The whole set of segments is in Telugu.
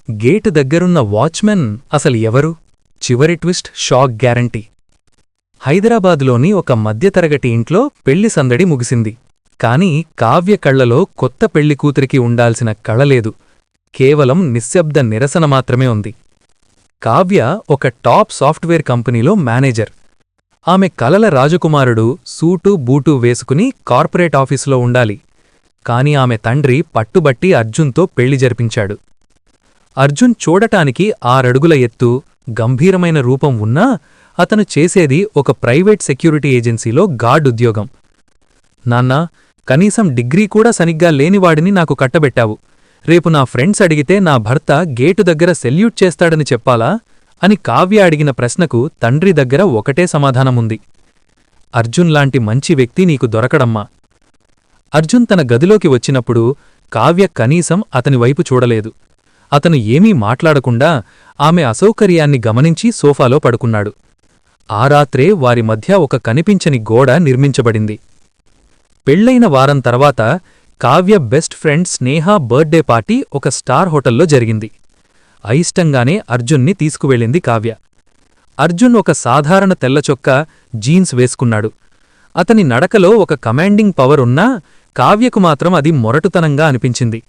గేటు దగ్గరున్న వాచ్మెన్ అసలు ఎవరు? చివరి ట్విస్ట్ షాక్ గ్యారంటీ. హైదరాబాదులోని ఒక మధ్యతరగటి ఇంట్లో పెళ్లి సందడి ముగిసింది. కాని కావ్య కళ్లలో కొత్త పెళ్లికూతురికి ఉండాల్సిన కళలేదు. కేవలం నిశ్శబ్ద నిరసన మాత్రమే ఉంది. కావ్య ఒక టాప్ సాఫ్ట్వేర్ కంపెనీలో మేనేజర్. ఆమె కలల రాజకుమారుడు సూటు బూటు వేసుకుని కార్పొరేట్ ఆఫీసులో ఉండాలి. కాని ఆమె తండ్రి పట్టుబట్టి అర్జున్తో పెళ్లి జరిపించాడు. అర్జున్ చూడటానికి 6 అడుగుల ఎత్తు, గంభీరమైన రూపం ఉన్నా అతను చేసేది ఒక ప్రైవేట్ సెక్యూరిటీ ఏజెన్సీలో గార్డ్ ఉద్యోగం. నాన్నా, కనీసం డిగ్రీ కూడా సనిగ్గా లేనివాడిని నాకు కట్టబెట్టావు. రేపు నా ఫ్రెండ్స్ అడిగితే నా భర్త గేటు దగ్గర సెల్యూట్ చేస్తాడని చెప్పాలా అని కావ్య అడిగిన ప్రశ్నకు తండ్రి దగ్గర ఒకటే సమాధానముంది. అర్జున్ లాంటి మంచి వ్యక్తి నీకు దొరకడమ్మా. అర్జున్ తన గదిలోకి వచ్చినప్పుడు కావ్య కనీసం అతని వైపు చూడలేదు. అతను ఏమీ మాట్లాడకుండా ఆమె అసౌకర్యాన్ని గమనించి సోఫాలో పడుకున్నాడు. ఆ రాత్రే వారి మధ్య ఒక కనిపించని గోడ నిర్మించబడింది. పెళ్లైన వారం తర్వాత కావ్య బెస్ట్ ఫ్రెండ్ స్నేహ బర్త్డే పార్టీ ఒక స్టార్ హోటల్లో జరిగింది. అయిష్టంగానే అర్జున్ని తీసుకువెళ్ళింది కావ్య. అర్జున్ ఒక సాధారణ తెల్లచొక్కా, జీన్స్ వేసుకున్నాడు. అతని నడకలో ఒక కమాండింగ్ పవర్ ఉన్నా కావ్యకు మాత్రం అది మొరటుతనంగా అనిపించింది.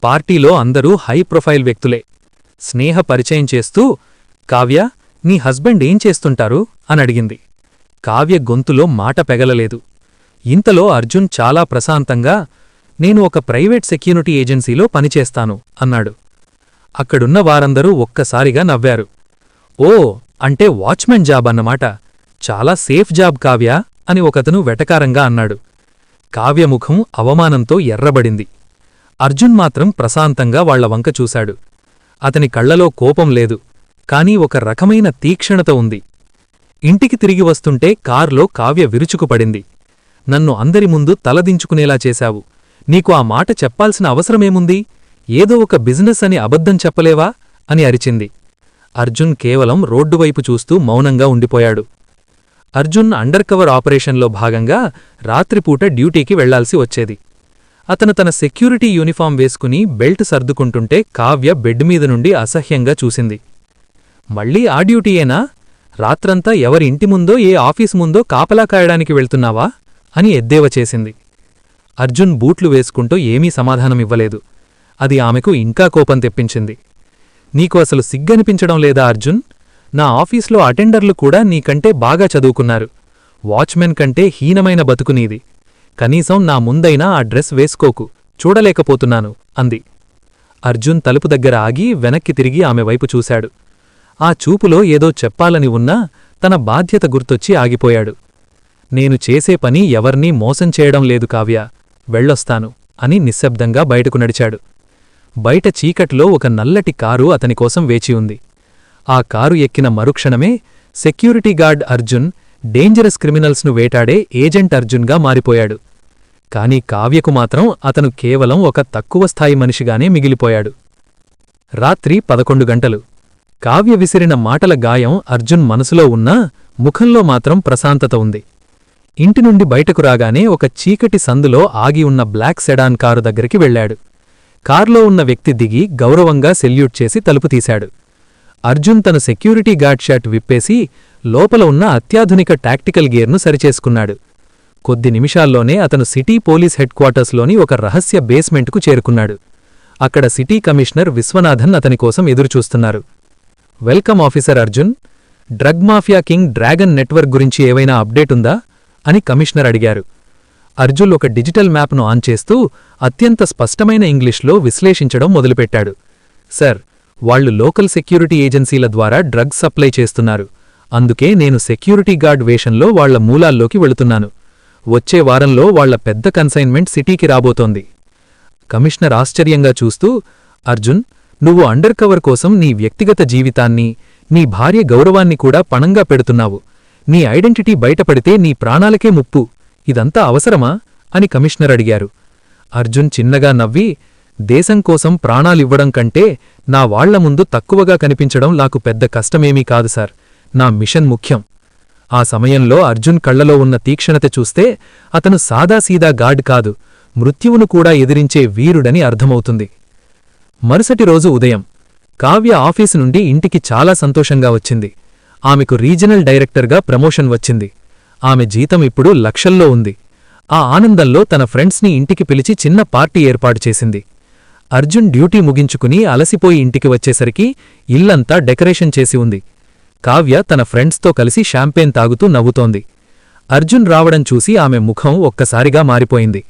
పార్టీలో అందరూ హై ప్రొఫైల్ వ్యక్తులే. స్నేహ పరిచయం చేస్తూ, కావ్య, నీ హస్బెండ్ ఏం చేస్తుంటారు అనడిగింది. కావ్య గొంతులో మాట పెగలలేదు. ఇంతలో అర్జున్ చాలా ప్రశాంతంగా, నేను ఒక ప్రైవేట్ సెక్యూరిటీ ఏజెన్సీలో పనిచేస్తాను అన్నాడు. అక్కడున్న వారందరూ ఒక్కసారిగా నవ్వారు. ఓ, అంటే వాచ్మెన్ జాబ్ అన్నమాట. చాలా సేఫ్ జాబ్ కావ్య అని ఒకతను వెటకారంగా అన్నాడు. కావ్యముఖం అవమానంతో ఎర్రబడింది. అర్జున్ మాత్రం ప్రశాంతంగా వాళ్ల వంక చూశాడు. అతని కళ్లలో కోపం లేదు, కాని ఒక రకమైన తీక్షణత ఉంది. ఇంటికి తిరిగి వస్తుంటే కార్లో కావ్య విరుచుకుపడింది. నన్ను అందరి ముందు తలదించుకునేలా చేశావు. నీకు ఆ మాట చెప్పాల్సిన అవసరమేముంది? ఏదో ఒక బిజినెస్ అని అబద్ధం చెప్పలేవా అని అరిచింది. అర్జున్ కేవలం రోడ్డువైపు చూస్తూ మౌనంగా ఉండిపోయాడు. అర్జున్ అండర్ కవర్ ఆపరేషన్లో భాగంగా రాత్రిపూట డ్యూటీకి వెళ్లాల్సి వచ్చేది. అతను తన సెక్యూరిటీ యూనిఫాం వేసుకుని బెల్ట్ సర్దుకుంటుంటే కావ్య బెడ్ మీద నుండి అసహ్యంగా చూసింది. మళ్ళీ ఆ డ్యూటీయేనా? రాత్రంతా ఎవరి ఇంటి ముందో ఏ ఆఫీసు ముందో కాపలా కాయడానికి వెళ్తున్నావా అని ఎద్దేవా చేసింది. అర్జున్ బూట్లు వేసుకుంటూ ఏమీ సమాధానమివ్వలేదు. అది ఆమెకు ఇంకా కోపం తెప్పించింది. నీకు అసలు సిగ్గనిపించడం లేదా అర్జున్? నా ఆఫీస్లో అటెండర్లు కూడా నీకంటే బాగా చదువుకున్నారు. వాచ్మెన్ కంటే హీనమైన బతుకు నీది. కనీసం నా ముందైనా ఆ డ్రెస్ వేసుకోకు, చూడలేకపోతున్నాను అంది. అర్జున్ తలుపు దగ్గర ఆగి వెనక్కి తిరిగి ఆమె వైపు చూశాడు. ఆ చూపులో ఏదో చెప్పాలని ఉన్నా తన బాధ్యత గుర్తొచ్చి ఆగిపోయాడు. నేను చేసే పని ఎవర్నీ మోసం చేయడం లేదు కావ్య, వెళ్ళొస్తాను అని నిశ్శబ్దంగా బయటకు నడిచాడు. బయట చీకట్లో ఒక నల్లటి కారు అతనికోసం వేచి ఉంది. ఆ కారు ఎక్కిన మరుక్షణమే సెక్యూరిటీ గార్డ్ అర్జున్ డేంజరస్ క్రిమినల్స్ను వేటాడే ఏజెంట్ అర్జున్గా మారిపోయాడు. కాని కావ్యకు మాత్రం అతను కేవలం ఒక తక్కువ స్థాయి మనిషిగానే మిగిలిపోయాడు. రాత్రి 11 గంటలు. కావ్య విసిరిన మాటల గాయం అర్జున్ మనసులో ఉన్నా ముఖంలో మాత్రం ప్రశాంతత ఉంది. ఇంటి నుండి బయటకు రాగానే ఒక చీకటి సందులో ఆగి ఉన్న బ్లాక్ సెడాన్ కారు దగ్గరికి వెళ్లాడు. కార్లో ఉన్న వ్యక్తి దిగి గౌరవంగా సెల్యూట్ చేసి తలుపు తీశాడు. అర్జున్ తన సెక్యూరిటీ గార్డ్ షర్ట్ విప్పేసి లోపల ఉన్న అత్యాధునిక టాక్టికల్ గేర్ను సరిచేసుకున్నాడు. కొద్ది నిమిషాల్లోనే అతను సిటీ పోలీస్ హెడ్ క్వార్టర్స్లోని ఒక రహస్య బేస్మెంట్కు చేరుకున్నాడు. అక్కడ సిటీ కమిషనర్ విశ్వనాథన్ అతనికోసం ఎదురుచూస్తున్నారు. Welcome officer Arjun. Drug mafia king dragon network గురించి ఏవైనా అప్డేట్ ఉందా అని కమిషనర్ అడిగారు. అర్జున్ ఒక డిజిటల్ మ్యాప్ను ఆన్ చేస్తూ అత్యంత స్పష్టమైన ఇంగ్లీష్లో విశ్లేషించడం మొదలుపెట్టాడు. సర్, వాళ్లు లోకల్ సెక్యూరిటీ ఏజెన్సీల ద్వారా డ్రగ్స్ సప్లై చేస్తున్నారు. అందుకే నేను సెక్యూరిటీ గార్డ్ వేషంలో వాళ్ల మూలాల్లోకి వెళుతున్నాను. వచ్చే వారంలో వాళ్ల పెద్ద కన్సైన్మెంట్ సిటీకి రాబోతోంది. కమిషనర్ ఆశ్చర్యంగా చూస్తూ, అర్జున్, నువ్వు అండర్ కవర్ కోసం నీ వ్యక్తిగత జీవితాన్ని, నీ భార్య గౌరవాన్ని కూడా పణంగా పెడుతున్నావు. నీ ఐడెంటిటీ బయటపడితే నీ ప్రాణాలకే ముప్పు. ఇదంతా అవసరమా అని కమిషనర్ అడిగారు. అర్జున్ చిన్నగా నవ్వి, దేశం కోసం ప్రాణాలివ్వడం కంటే నా వాళ్ల ముందు తక్కువగా కనిపించడం నాకు పెద్ద కష్టమేమీ కాదు సార్. నా మిషన్ ముఖ్యం. ఆ సమయంలో అర్జున్ కళ్లలో ఉన్న తీక్షణత చూస్తే అతను సాదాసీదా గార్డ్ కాదు, మృత్యువును కూడా ఎదిరించే వీరుడని అర్థమవుతుంది. మరుసటి రోజు ఉదయం కావ్య ఆఫీసు నుండి ఇంటికి చాలా సంతోషంగా వచ్చింది. ఆమెకు రీజనల్ డైరెక్టర్గా ప్రమోషన్ వచ్చింది. ఆమె జీతం ఇప్పుడు లక్షల్లో ఉంది. ఆ ఆనందంలో తన ఫ్రెండ్స్ని ఇంటికి పిలిచి చిన్న పార్టీ ఏర్పాటు చేసింది. అర్జున్ డ్యూటీ ముగించుకుని అలసిపోయి ఇంటికి వచ్చేసరికి ఇల్లంతా డెకరేషన్ చేసి ఉంది. కావ్య తన ఫ్రెండ్స్తో కలిసి షాంపేన్ తాగుతూ నవ్వుతోంది. అర్జున్ రావడం చూసి ఆమె ముఖం ఒక్కసారిగా మారిపోయింది.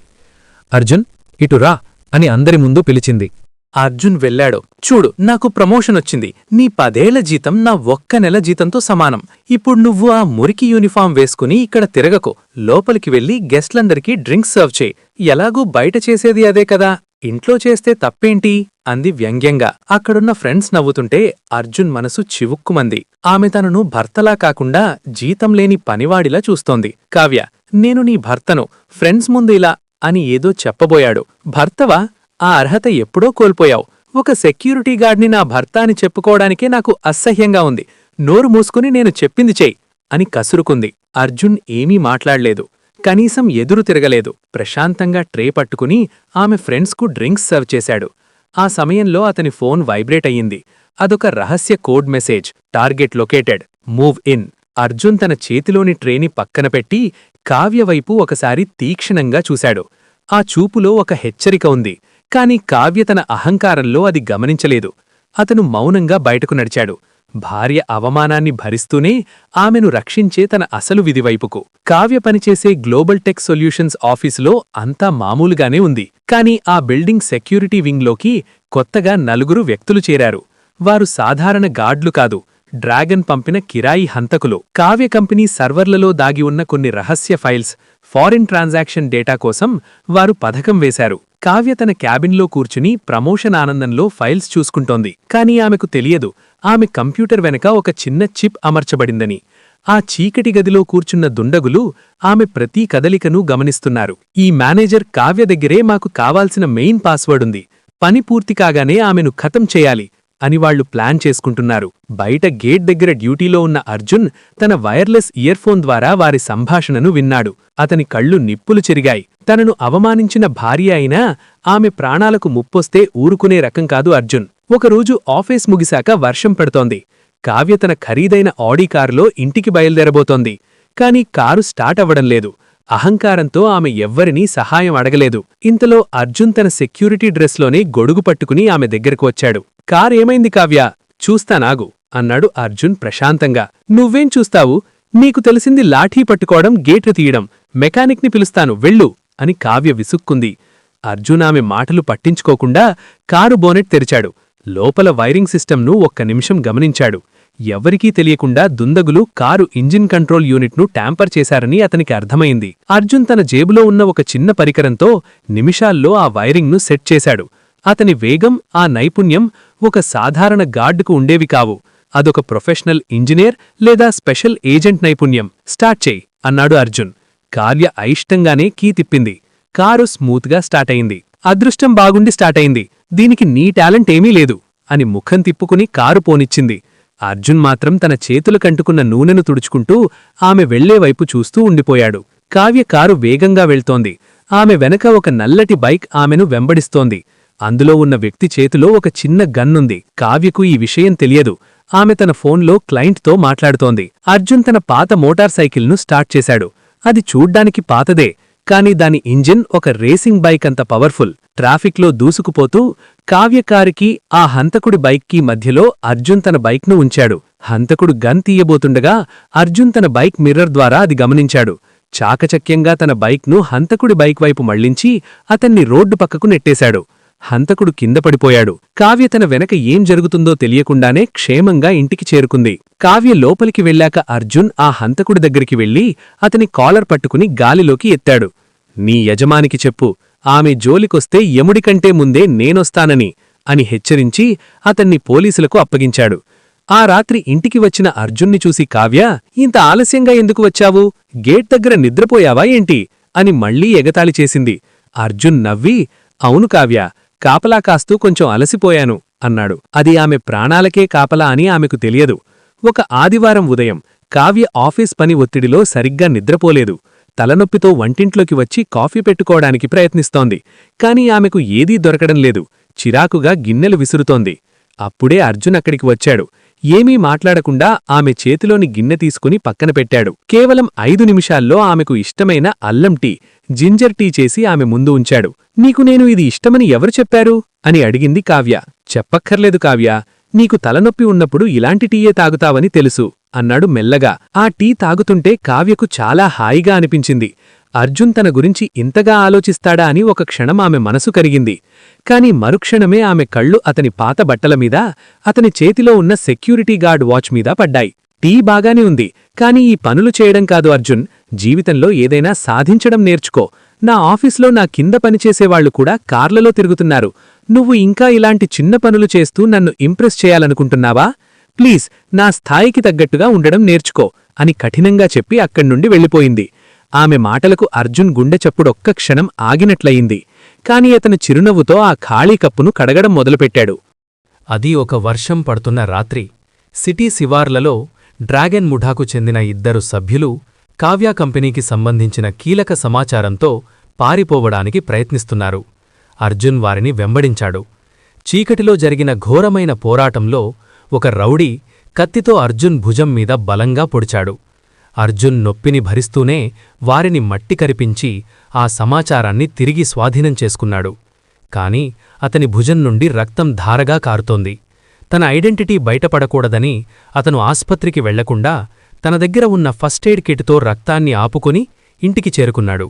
అర్జున్, ఇటు రా అని అందరి ముందు పిలిచింది. అర్జున్ వెళ్ళాడు. చూడు, నాకు ప్రమోషనొచ్చింది. నీ 10 ఏళ్ల జీతం నా ఒక్క నెల జీతంతో సమానం. ఇప్పుడు నువ్వు ఆ మురికి యూనిఫాం వేసుకుని ఇక్కడ తిరగకు. లోపలికి వెళ్ళి గెస్ట్లందరికీ డ్రింక్స్ సర్వ్ చేయి. ఎలాగూ బయట చేసేది అదే కదా, ఇంట్లో చేస్తే తప్పేంటి అంది వ్యంగ్యంగా. అక్కడున్న ఫ్రెండ్స్ నవ్వుతుంటే అర్జున్ మనసు చివుక్కుమంది. ఆమె తనను భర్తలా కాకుండా జీతం లేని పనివాడిలా చూస్తోంది. కావ్య, నేను నీ భర్తను, ఫ్రెండ్స్ ముందు ఇలా అని ఏదో చెప్పబోయాడు. భర్తవా? ఆ అర్హత ఎప్పుడో కోల్పోయావు. ఒక సెక్యూరిటీ గార్డ్ని నా భర్త అని చెప్పుకోవడానికే నాకు అసహ్యంగా ఉంది. నోరు మూసుకుని నేను చెప్పింది చెయ్యి అని కసురుకుంది. అర్జున్ ఏమీ మాట్లాడలేదు. కనీసం ఎదురు తిరగలేదు. ప్రశాంతంగా ట్రే పట్టుకుని ఆమె ఫ్రెండ్స్కు డ్రింక్స్ సర్వ్ చేశాడు. ఆ సమయంలో అతని ఫోన్ వైబ్రేట్ అయ్యింది. అదొక రహస్య code message. Target located, move in. Arjun తన చేతిలోని ట్రేని పక్కన పెట్టి కావ్యవైపు ఒకసారి తీక్షణంగా చూశాడు. ఆ చూపులో ఒక హెచ్చరిక ఉంది. కాని కావ్య తన అహంకారంలో అది గమనించలేదు. అతను మౌనంగా బయటకు నడిచాడు. భార్య అవమానాన్ని భరిస్తూనే ఆమెను రక్షించే తన అసలు విధివైపుకు. కావ్య పనిచేసే గ్లోబల్ టెక్ సొల్యూషన్స్ ఆఫీసులో అంతా మామూలుగానే ఉంది. కాని ఆ బిల్డింగ్ సెక్యూరిటీ వింగ్లోకి కొత్తగా 4 వ్యక్తులు చేరారు. వారు సాధారణ గార్డ్లు కాదు, డ్రాగన్ పంపిన కిరాయి హంతకులు. కావ్య కంపెనీ సర్వర్లలో దాగి ఉన్న కొన్ని రహస్య ఫైల్స్, ఫారిన్ ట్రాన్సాక్షన్ డేటా కోసం వారు పథకం వేశారు. కావ్య తన క్యాబిన్లో కూర్చుని ప్రమోషన్ ఆనందంలో ఫైల్స్ చూసుకుంటోంది. కాని ఆమెకు తెలియదు, ఆమె కంప్యూటర్ వెనక ఒక చిన్న చిప్ అమర్చబడిందని. ఆ చీకటి గదిలో కూర్చున్న దుండగులు ఆమె ప్రతి కదలికను గమనిస్తున్నారు. ఈ మేనేజర్ కావ్య దగ్గరే మాకు కావాల్సిన మెయిన్ పాస్వర్డ్ ఉంది, పని పూర్తి కాగానే ఆమెను ఖతం చేయాలి అని వాళ్లు ప్లాన్ చేసుకుంటున్నారు. బయట గేట్ దగ్గర డ్యూటీలో ఉన్న అర్జున్ తన వైర్లెస్ ఇయర్ఫోన్ ద్వారా వారి సంభాషణను విన్నాడు. అతని కళ్ళు నిప్పులు చెరిగాయి. తనను అవమానించిన భార్య అయినా ఆమె ప్రాణాలకు ముప్పొస్తే ఊరుకునే రకం కాదు అర్జున్. ఒకరోజు ఆఫీస్ ముగిశాక వర్షం పడుతోంది. కావ్య తన ఖరీదైన ఆడీ కారులో ఇంటికి బయలుదేరబోతోంది. కాని కారు స్టార్ట్ అవ్వడం లేదు. అహంకారంతో ఆమె ఎవ్వరినీ సహాయం అడగలేదు. ఇంతలో అర్జున్ తన సెక్యూరిటీ డ్రెస్లోనే గొడుగు పట్టుకుని ఆమె దగ్గరకు వచ్చాడు. కారేమైంది కావ్య, చూస్తానాగు అన్నాడు అర్జున్ ప్రశాంతంగా. నువ్వేం చూస్తావు? నీకు తెలిసింది లాఠీ పట్టుకోవడం, గేట్లు తీయడం. మెకానిక్ని పిలుస్తాను, వెళ్ళు అని కావ్య విసుక్కుంది. అర్జున్ ఆమె మాటలు పట్టించుకోకుండా కారు బోనెట్ తెరిచాడు. లోపల వైరింగ్ సిస్టమ్ను ఒక్క నిమిషం గమనించాడు. ఎవరికీ తెలియకుండా దుందగులు కారు ఇంజిన్ కంట్రోల్ యూనిట్ను ట్యాంపర్ చేశారని అతనికి అర్థమైంది. అర్జున్ తన జేబులో ఉన్న ఒక చిన్న పరికరంతో నిమిషాల్లో ఆ వైరింగ్ను సెట్ చేశాడు. అతని వేగం, ఆ నైపుణ్యం ఒక సాధారణ గార్డుకు ఉండేవి కావు. అదొక ప్రొఫెషనల్ ఇంజనీర్ లేదా స్పెషల్ ఏజెంట్ నైపుణ్యం. స్టార్ట్ చేయి అన్నాడు అర్జున్. కావ్య అయిష్టంగానే కీ తిప్పింది. కారు స్మూత్గా స్టార్ట్ అయింది. అదృష్టం బాగుండి స్టార్ట్ అయింది, దీనికి నీ టాలెంట్ ఏమీ లేదు అని ముఖం తిప్పుకుని కారు పోనిచ్చింది. అర్జున్ మాత్రం తన చేతులు కంటుకున్న నూనెను తుడుచుకుంటూ ఆమె వెళ్లేవైపు చూస్తూ ఉండిపోయాడు. కావ్య కారు వేగంగా వెళ్తోంది. ఆమె వెనక ఒక నల్లటి బైక్ ఆమెను వెంబడిస్తోంది. అందులో ఉన్న వ్యక్తి చేతిలో ఒక చిన్న గన్నుంది. కావ్యకు ఈ విషయం తెలియదు. ఆమె తన ఫోన్లో క్లయింట్తో మాట్లాడుతోంది. అర్జున్ తన పాత మోటార్ సైకిల్ను స్టార్ట్ చేశాడు. అది చూడ్డానికి పాతదే, కాని దాని ఇంజిన్ ఒక రేసింగ్ బైక్ అంత పవర్ఫుల్. ట్రాఫిక్లో దూసుకుపోతూ కావ్య కారుకి ఆ హంతకుడి బైక్కి మధ్యలో అర్జున్ తన బైక్ను ఉంచాడు. హంతకుడు గన్ తీయబోతుండగా అర్జున్ తన బైక్ మిర్రర్ ద్వారా అది గమనించాడు. చాకచక్యంగా తన బైక్ను హంతకుడి బైక్ వైపు మళ్లించి అతన్ని రోడ్డు పక్కకు నెట్టేశాడు. హంతకుడు కింద పడిపోయాడు. కావ్య తన వెనక ఏం జరుగుతుందో తెలియకుండానే క్షేమంగా ఇంటికి చేరుకుంది. కావ్య లోపలికి వెళ్ళాక అర్జున్ ఆ హంతకుడి దగ్గరికి వెళ్లి అతని కాలర్ పట్టుకుని గాలిలోకి ఎత్తాడు. నీ యజమానికి చెప్పు, ఆమె జోలికొస్తే యముడికంటే ముందే నేనొస్తానని అని హెచ్చరించి అతన్ని పోలీసులకు అప్పగించాడు. ఆ రాత్రి ఇంటికి వచ్చిన అర్జున్ని చూసి కావ్య, ఇంత ఆలస్యంగా ఎందుకు వచ్చావు? గేట్ దగ్గర నిద్రపోయావా ఏంటి అని మళ్లీ ఎగతాళి చేసింది. అర్జున్ నవ్వి, అవును కావ్య, కాపలా కాస్తూ కొంచెం అలసిపోయాను అన్నాడు. అది ఆమె ప్రాణాలకే కాపలా అని ఆమెకు తెలియదు. ఒక ఆదివారం ఉదయం కావ్య ఆఫీస్ పని ఒత్తిడిలో సరిగ్గా నిద్రపోలేదు. తలనొప్పితో వంటింట్లోకి వచ్చి కాఫీ పెట్టుకోవడానికి ప్రయత్నిస్తోంది. కాని ఆమెకు ఏదీ దొరకడం లేదు. చిరాకుగా గిన్నెలు విసురుతోంది. అప్పుడే అర్జున్ అక్కడికి వచ్చాడు. ఏమీ మాట్లాడకుండా ఆమె చేతిలోని గిన్నె తీసుకుని పక్కన పెట్టాడు. కేవలం 5 నిమిషాల్లో ఆమెకు ఇష్టమైన అల్లం టీ, జింజర్ టీ చేసి ఆమె ముందు ఉంచాడు. నీకు నేను ఇది ఇష్టమని ఎవరు చెప్పారు అని అడిగింది కావ్య. చెప్పక్కర్లేదు కావ్య, నీకు తలనొప్పి ఉన్నప్పుడు ఇలాంటి టీయే తాగుతావని తెలుసు అన్నాడు మెల్లగా. ఆ టీ తాగుతుంటే కావ్యకు చాలా హాయిగా అనిపించింది. అర్జున్ తన గురించి ఇంతగా ఆలోచిస్తాడా అని ఒక క్షణం ఆమె మనసు కరిగింది. కాని మరుక్షణమే ఆమె కళ్ళు అతని పాత బట్టలమీద, అతని చేతిలో ఉన్న సెక్యూరిటీ గార్డ్ వాచ్ మీద పడ్డాయి. టీ బాగానే ఉంది, కాని ఈ పనులు చేయడం కాదు అర్జున్. జీవితంలో ఏదైనా సాధించడం నేర్చుకో. నా ఆఫీస్లో నా కింద పనిచేసేవాళ్లు కూడా కార్లలో తిరుగుతున్నారు. నువ్వు ఇంకా ఇలాంటి చిన్న పనులు చేస్తూ నన్ను ఇంప్రెస్ చేయాలనుకుంటున్నావా? ప్లీజ్ నా స్థాయికి తగ్గట్టుగా ఉండడం నేర్చుకో అని కఠినంగా చెప్పి అక్కడ్నుండి వెళ్ళిపోయింది. ఆమె మాటలకు అర్జున్ గుండె చప్పుడొక్క క్షణం ఆగినట్లయింది. కాని అతను చిరునవ్వుతో ఆ ఖాళీ కప్పును కడగడం మొదలుపెట్టాడు. అది ఒక వర్షం పడుతున్న రాత్రి. సిటీ శివార్లలో డ్రాగన్ ముఠాకు చెందిన 2 సభ్యులు కావ్య కంపెనీకి సంబంధించిన కీలక సమాచారంతో పారిపోవడానికి ప్రయత్నిస్తున్నారు. అర్జున్ వారిని వెంబడించాడు. చీకటిలో జరిగిన ఘోరమైన పోరాటంలో ఒక రౌడీ కత్తితో అర్జున్ భుజం మీద బలంగా పొడిచాడు. అర్జున్ నొప్పిని భరిస్తూనే వారిని మట్టి కరిపించి ఆ సమాచారాన్ని తిరిగి స్వాధీనం చేసుకున్నాడు. కాని అతని భుజం నుండి రక్తం ధారగా కారుతోంది. తన ఐడెంటిటీ బయటపడకూడదని అతను ఆస్పత్రికి వెళ్లకుండా తన దగ్గర ఉన్న ఫస్ట్ ఎయిడ్ కిట్తో రక్తాన్ని ఆపుకొని ఇంటికి చేరుకున్నాడు.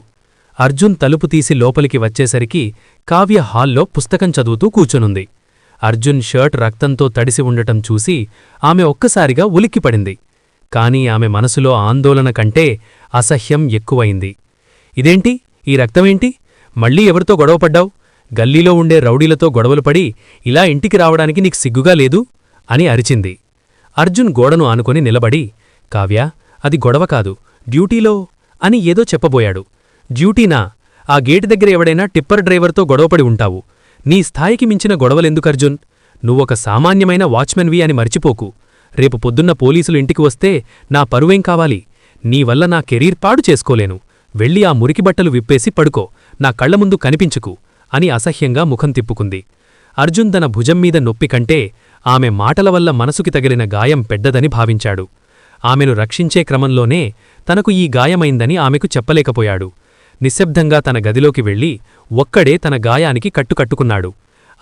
అర్జున్ తలుపు తీసి లోపలికి వచ్చేసరికి కావ్య హాల్లో పుస్తకం చదువుతూ కూర్చొనుంది. అర్జున్ షర్ట్ రక్తంతో తడిసి ఉండటం చూసి ఆమె ఒక్కసారిగా ఉలిక్కిపడింది. కాని ఆమె మనసులో ఆందోళన కంటే అసహ్యం ఎక్కువైంది. ఇదేంటి? ఈ రక్తమేంటి? మళ్ళీ ఎవరితో గొడవపడ్డావు? గల్లీలో ఉండే రౌడీలతో గొడవలు పడి ఇలా ఇంటికి రావడానికి నీకు సిగ్గుగా లేదు? అని అరిచింది. అర్జున్ గోడను ఆనుకొని నిలబడి, కావ్య, అది గొడవ కాదు, డ్యూటీలో అని ఏదో చెప్పబోయాడు. డ్యూటీనా? ఆ గేటు దగ్గర ఎవడైనా టిప్పర్ డ్రైవర్తో గొడవపడి ఉంటావు. నీ స్థాయికి మించిన గొడవలెందుకర్జున్? నువ్వొక సామాన్యమైన వాచ్మెన్వి అని మర్చిపోకు. రేపు పొద్దున్న పోలీసులు ఇంటికి వస్తే నా పరువేం కావాలి? నీవల్ల నా కెరీర్ పాడు చేసుకోలేను. వెళ్ళి ఆ మురికి బట్టలు విప్పేసి పడుకో, నా కళ్ల ముందు కనిపించుకు అని అసహ్యంగా ముఖం తిప్పుకుంది. అర్జున్ తన భుజంమీద నొప్పి కంటే ఆమె మాటల వల్ల మనసుకి తగిలిన గాయం పెద్దదని భావించాడు. ఆమెను రక్షించే క్రమంలోనే తనకు ఈ గాయమైందని ఆమెకు చెప్పలేకపోయాడు. నిశ్శబ్దంగా తన గదిలోకి వెళ్ళి ఒక్కడే తన గాయానికి కట్టుకట్టుకున్నాడు.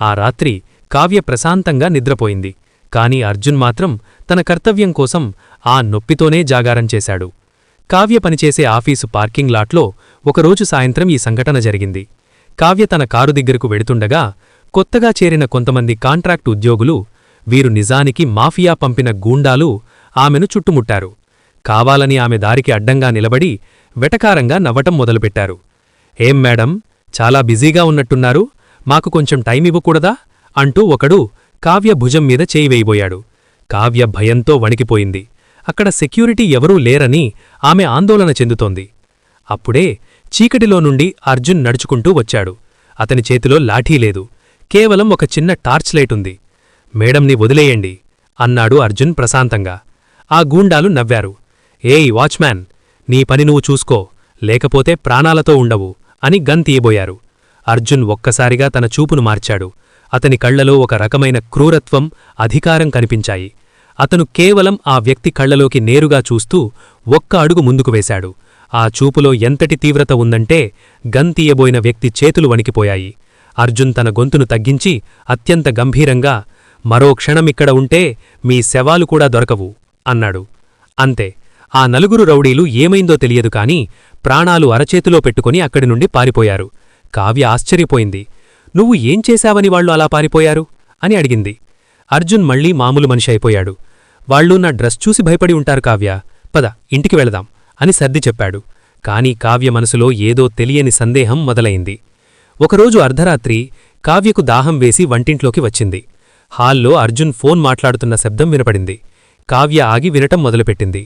ఆ రాత్రి కావ్య ప్రశాంతంగా నిద్రపోయింది. కాని అర్జున్ మాత్రం తన కర్తవ్యం కోసం ఆ నొప్పితోనే జాగారం చేశాడు. కావ్య పనిచేసే ఆఫీసు పార్కింగ్ లాట్లో ఒకరోజు సాయంత్రం ఈ సంఘటన జరిగింది. కావ్య తన కారు దగ్గరకు వెడుతుండగా కొత్తగా చేరిన కొంతమంది కాంట్రాక్టు ఉద్యోగులు, వీరు నిజానికి మాఫియా పంపిన గూండాలు, ఆమెను చుట్టుముట్టారు. కావాలని ఆమె దారికి అడ్డంగా నిలబడి వెటకారంగా నవ్వటం మొదలుపెట్టారు. ఏం మేడం, చాలా బిజీగా ఉన్నట్టున్నారు, మాకు కొంచెం టైమివ్వకూడదా? అంటూ ఒకడు కావ్య భుజం మీద చేయి వేయబోయాడు. కావ్య భయంతో వణికిపోయింది. అక్కడ సెక్యూరిటీ ఎవరూ లేరని ఆమె ఆందోళన చెందుతోంది. అప్పుడే చీకటిలో నుండి అర్జున్ నడుచుకుంటూ వచ్చాడు. అతని చేతిలో లాఠీ లేదు, కేవలం ఒక చిన్న టార్చ్ లైట్ ఉంది. మేడంని వదిలేయండి అన్నాడు అర్జున్ ప్రశాంతంగా. ఆ గూండాలు నవ్వారు. ఏయ్ వాచ్మ్యాన్, నీ పని నువ్వు చూసుకో, లేకపోతే ప్రాణాలతో ఉండవు అని గన్ తీయబోయారు. అర్జున్ ఒక్కసారిగా తన చూపును మార్చాడు. అతని కళ్లలో ఒక రకమైన క్రూరత్వం, అధికారం కనిపించాయి. అతను కేవలం ఆ వ్యక్తి కళ్లలోకి నేరుగా చూస్తూ ఒక్క అడుగు ముందుకు వేశాడు. ఆ చూపులో ఎంతటి తీవ్రత ఉందంటే గన్ తీయబోయిన వ్యక్తి చేతులు వణికిపోయాయి. అర్జున్ తన గొంతును తగ్గించి అత్యంత గంభీరంగా, మరో క్షణమిక్కడ ఉంటే మీ శవాలు కూడా దొరకవు అన్నాడు. అంతే. ఆ నలుగురు రౌడీలు ఏమైందో తెలియదు కాని ప్రాణాలు అరచేతిలో పెట్టుకుని అక్కడి నుండి పారిపోయారు. కావ్య ఆశ్చర్యపోయింది. నువ్వు ఏం చేశావని వాళ్లు అలా పారిపోయారు అని అడిగింది. అర్జున్ మళ్లీ మామూలు మనిషి అయిపోయాడు. వాళ్లు నా డ్రెస్ చూసి భయపడి ఉంటారు కావ్య, పద ఇంటికి వెళదాం అని సర్ది చెప్పాడు. కాని కావ్య మనసులో ఏదో తెలియని సందేహం మొదలైంది. ఒకరోజు అర్ధరాత్రి కావ్యకు దాహం వేసి వంటింట్లోకి వచ్చింది. హాల్లో అర్జున్ ఫోన్ మాట్లాడుతున్న శబ్దం వినపడింది. కావ్య ఆగి వినటం మొదలుపెట్టింది.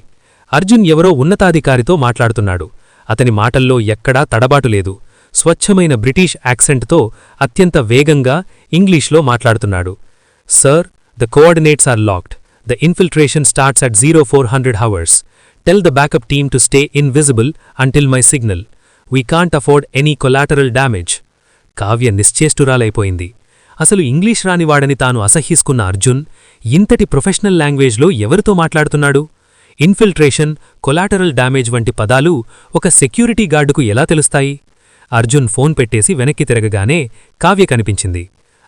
అర్జున్ ఎవరో ఉన్నతాధికారితో మాట్లాడుతున్నాడు. అతని మాటల్లో ఎక్కడా తడబాటులేదు. స్వచ్ఛమైన బ్రిటిష్ యాక్సెంట్తో అత్యంత వేగంగా ఇంగ్లీష్లో మాట్లాడుతున్నాడు. Sir, the coordinates are locked. The infiltration starts at 0400 hours. Tell the backup team to stay invisible until my signal. We can't afford any collateral damage. Kavya నిశ్చేష్టురాలైపోయింది. అసలు ఇంగ్లీష్ రానివాడని తాను అసహ్యిస్కున్న అర్జున్ ఇంతటి ప్రొఫెషనల్ లాంగ్వేజ్లో ఎవరితో మాట్లాడుతున్నాడు? ఇన్ఫిల్ట్రేషన్, కొలాటరల్ డ్యామేజ్ వంటి పదాలు ఒక సెక్యూరిటీ గార్డుకు ఎలా తెలుస్తాయి? అర్జున్ ఫోన్ పెట్టేసి వెనక్కి తిరగగానే కావ్య కనిపించింది.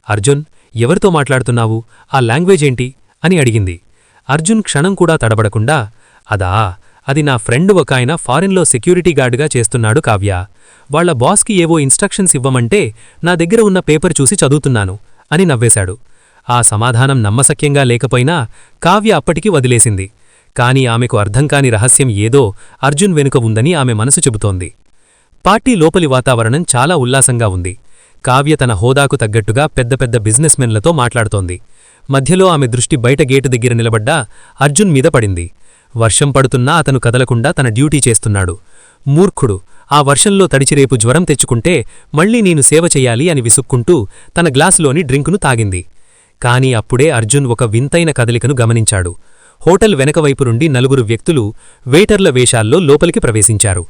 అర్జున్, ఎవరితో మాట్లాడుతున్నావు? ఆ లాంగ్వేజేంటి? అని అడిగింది. అర్జున్ క్షణం కూడా తడబడకుండా, అది నా ఫ్రెండ్ ఒకాయన ఫారెన్లో సెక్యూరిటీ గార్డుగా చేస్తున్నాడు కావ్య. వాళ్ల బాస్కి ఏవో ఇన్స్ట్రక్షన్స్ ఇవ్వమంటే నా దగ్గర ఉన్న పేపర్ చూసి చదువుతున్నాను అని నవ్వేశాడు. ఆ సమాధానం నమ్మశక్యంగా లేకపోయినా కావ్య అప్పటికి వదిలేసింది. కాని ఆమెకు అర్థంకాని రహస్యం ఏదో అర్జున్ వెనుక ఉందని ఆమె మనసు చెబుతోంది. పార్టీ లోపలి వాతావరణం చాలా ఉల్లాసంగా ఉంది. కావ్య తన హోదాకు తగ్గట్టుగా పెద్ద పెద్ద బిజినెస్ మెన్లతో మాట్లాడుతోంది. మధ్యలో ఆమె దృష్టి బయట గేటు దగ్గర నిలబడ్డా అర్జున్ మీద పడింది. వర్షం పడుతున్నా అతను కదలకుండా తన డ్యూటీ చేస్తున్నాడు. మూర్ఖుడు, ఆ వర్షంలో తడిచిరేపు జ్వరం తెచ్చుకుంటే మళ్లీ నేను సేవ చెయ్యాలి అని విసుక్కుంటూ తన గ్లాసులోని డ్రింకును తాగింది. కాని అప్పుడే అర్జున్ ఒక వింతైన కదలికను గమనించాడు. హోటల్ వెనకవైపు నుండి 4 వ్యక్తులు వెయిటర్ల వేషాల్లో లోపలికి ప్రవేశించారు.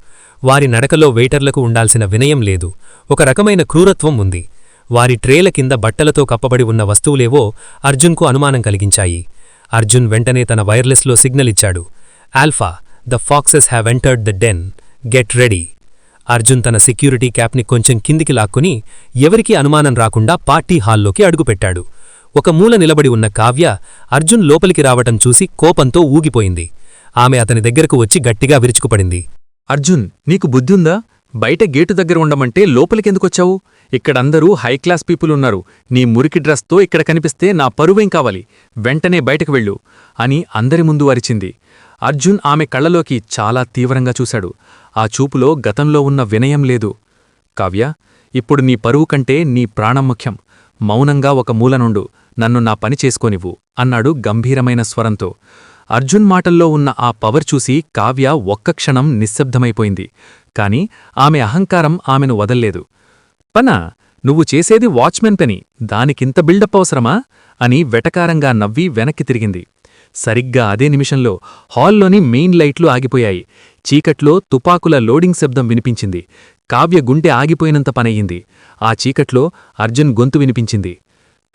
వారి నడకలో వెయిటర్లకు ఉండాల్సిన వినయం లేదు, ఒక రకమైన క్రూరత్వం ఉంది. వారి ట్రేల కింద బట్టలతో కప్పబడి ఉన్న వస్తువులేవో అర్జున్కు అనుమానం కలిగించాయి. అర్జున్ వెంటనే తన వైర్లెస్లో సిగ్నల్ ఇచ్చాడు. Alpha, the foxes have entered the den, get ready. Arjun తన సెక్యూరిటీ క్యాప్ని కొంచెం కిందికి లాక్కుని ఎవరికీ అనుమానం రాకుండా పార్టీ హాల్లోకి అడుగుపెట్టాడు. ఒక మూల నిలబడి ఉన్న కావ్య అర్జున్ లోపలికి రావటం చూసి కోపంతో ఊగిపోయింది. ఆమె అతని దగ్గరకు వచ్చి గట్టిగా విరుచుకుపడింది. అర్జున్, నీకు బుద్ధిందా? బయట గేటు దగ్గర ఉండమంటే లోపలికెందుకొచ్చావు? ఇక్కడందరూ హైక్లాస్ పీపుల్ ఉన్నారు. నీ మురికి డ్రెస్తో ఇక్కడ కనిపిస్తే నా పరువేం కావాలి? వెంటనే బయటకు వెళ్ళు అని అందరి ముందు అరిచింది. అర్జున్ ఆమె కళ్లలోకి చాలా తీవ్రంగా చూశాడు. ఆ చూపులో గతంలో ఉన్న వినయం లేదు. కావ్య, ఇప్పుడు నీ పరువు కంటే నీ ప్రాణం ముఖ్యం. మౌనంగా ఒక మూలనుండు, నన్ను నా పని చేసుకోనివ్వు అన్నాడు గంభీరమైన స్వరంతో. అర్జున్ మాటల్లో ఉన్న ఆ పవర్ చూసి కావ్య ఒక్క క్షణం నిశ్శబ్దమైపోయింది. కాని ఆమె అహంకారం ఆమెను వదల్లేదు. పనా, నువ్వు చేసేది వాచ్మెన్ పని, దానికింత బిల్డప్ అవసరమా అని వెటకారంగా నవ్వి వెనక్కి తిరిగింది. సరిగ్గా అదే నిమిషంలో హాల్లోని మెయిన్ లైట్లు ఆగిపోయాయి. చీకట్లో తుపాకుల లోడింగ్ శబ్దం వినిపించింది. కావ్య గుండె ఆగిపోయినంత పనయ్యింది. ఆ చీకట్లో అర్జున్ గొంతు వినిపించింది.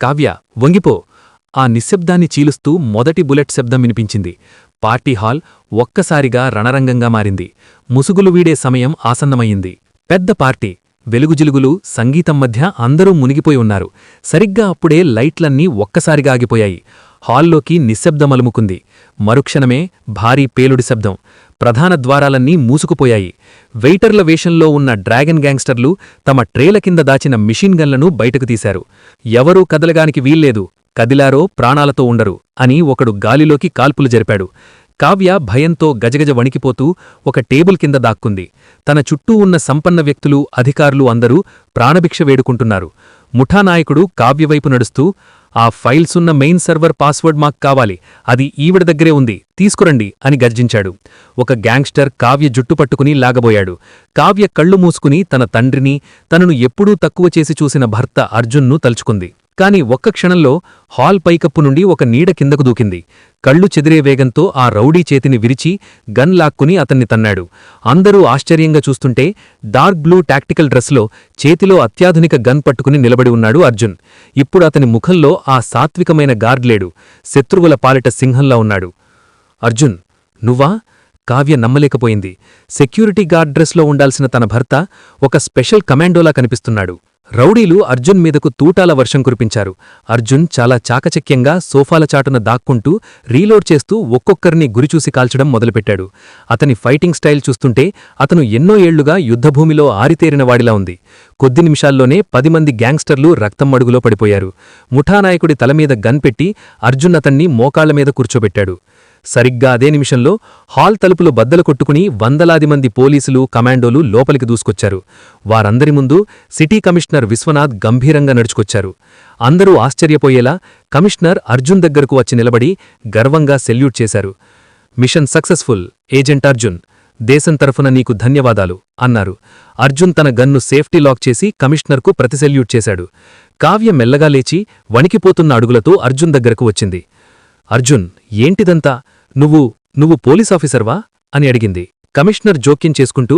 కావ్య, వంగిపో. ఆ నిశ్శబ్దాన్ని చీలుస్తూ మొదటి బుల్లెట్ శబ్దం వినిపించింది. పార్టీ హాల్ ఒక్కసారిగా రణరంగంగా మారింది. ముసుగులు వీడే సమయం ఆసన్నమయ్యింది. పెద్ద పార్టీ, వెలుగుజిలుగులు, సంగీతం మధ్య అందరూ మునిగిపోయి ఉన్నారు. సరిగ్గా అప్పుడే లైట్లన్నీ ఒక్కసారిగా ఆగిపోయాయి. హాల్లోకి నిశ్శబ్దమలుముకుంది. మరుక్షణమే భారీ పేలుడి శబ్దం. ప్రధాన ద్వారాలన్నీ మూసుకుపోయాయి. వెయిటర్ల వేషంలో ఉన్న డ్రాగన్ గ్యాంగ్స్టర్లు తమ ట్రేల కింద దాచిన మిషిన్ గన్లను బయటకు తీశారు. ఎవరూ కదలగానికి వీల్లేదు, కదిలారో ప్రాణాలతో ఉండరు అని ఒకడు గాలిలోకి కాల్పులు జరిపాడు. కావ్య భయంతో గజగజ వణికిపోతూ ఒక టేబుల్ కింద దాక్కుంది. తన చుట్టూ ఉన్న సంపన్న వ్యక్తులు, అధికారులు అందరూ ప్రాణభిక్ష వేడుకుంటున్నారు. ముఠానాయకుడు కావ్యవైపు నడుస్తూ, ఆ ఫైల్సున్న మెయిన్ సర్వర్ పాస్వర్డ్ మాకు కావాలి, అది ఈవిడ దగ్గరే ఉంది, తీసుకురండి అని గర్జించాడు. ఒక గ్యాంగ్స్టర్ కావ్య జుట్టు పట్టుకుని లాగబోయాడు. కావ్య కళ్ళు మూసుకుని తన తండ్రిని, తనను ఎప్పుడూ తక్కువ చేసి చూసిన భర్త అర్జున్ను తలుచుకుంది. కాని ఒక్క క్షణంలో హాల్ పైకప్పు నుండి ఒక నీడ కిందకు దూకింది. కళ్ళు చెదిరే వేగంతో ఆ రౌడీ చేతిని విరిచి గన్ లాక్కుని అతన్ని తన్నాడు. అందరూ ఆశ్చర్యంగా చూస్తుంటే డార్క్ బ్లూ టాక్టికల్ డ్రెస్లో చేతిలో అత్యాధునిక గన్ పట్టుకుని నిలబడి ఉన్నాడు అర్జున్. ఇప్పుడు అతని ముఖంలో ఆ సాత్వికమైన గార్డ్లేడు, శత్రువుల పాలిట సింహంలా ఉన్నాడు. అర్జున్, నువ్వా? కావ్య నమ్మలేకపోయింది. సెక్యూరిటీ గార్డ్ డ్రెస్లో ఉండాల్సిన తన భర్త ఒక స్పెషల్ కమాండోలా కనిపిస్తున్నాడు. రౌడీలు అర్జున్ మీదకు తూటాల వర్షం కురిపించారు. అర్జున్ చాలా చాకచక్యంగా సోఫాల చాటున దాక్కుంటూ రీలోడ్ చేస్తూ ఒక్కొక్కరిని గురిచూసి కాల్చడం మొదలుపెట్టాడు. అతని ఫైటింగ్ స్టైల్ చూస్తుంటే అతను ఎన్నో ఏళ్లుగా యుద్ధభూమిలో ఆరితేరినవాడిలా ఉంది. కొద్ది నిమిషాల్లోనే 10 మంది గ్యాంగ్స్టర్లు రక్తం మడుగులో పడిపోయారు. ముఠానాయకుడి తలమీద గన్ పెట్టి అర్జున్ అతన్ని మోకాళ్లమీద కూర్చోబెట్టాడు. సరిగ్గా అదే నిమిషంలో హాల్ తలుపులు బద్దలు కొట్టుకుని వందలాది మంది పోలీసులు, కమాండోలు లోపలికి దూసుకొచ్చారు. వారందరి ముందు సిటీ కమిషనర్ విశ్వనాథ్ గంభీరంగా నడుచుకొచ్చారు. అందరూ ఆశ్చర్యపోయేలా కమిషనర్ అర్జున్ దగ్గరకు వచ్చి నిలబడి గర్వంగా సెల్యూట్ చేశారు. మిషన్ సక్సెస్ఫుల్, ఏజెంట్ అర్జున్, దేశం తరఫున నీకు ధన్యవాదాలు అన్నారు. అర్జున్ తన గన్ను సేఫ్టీ లాక్ చేసి కమిషనర్కు ప్రతిసెల్యూట్ చేశాడు. కావ్య మెల్లగా లేచి వణికిపోతున్న అడుగులతో అర్జున్ దగ్గరకు వచ్చింది. అర్జున్, ఏంటిదంతా? నువ్వు పోలీసాఫీసర్వా అని అడిగింది. కమిషనర్ జోక్యం చేసుకుంటూ,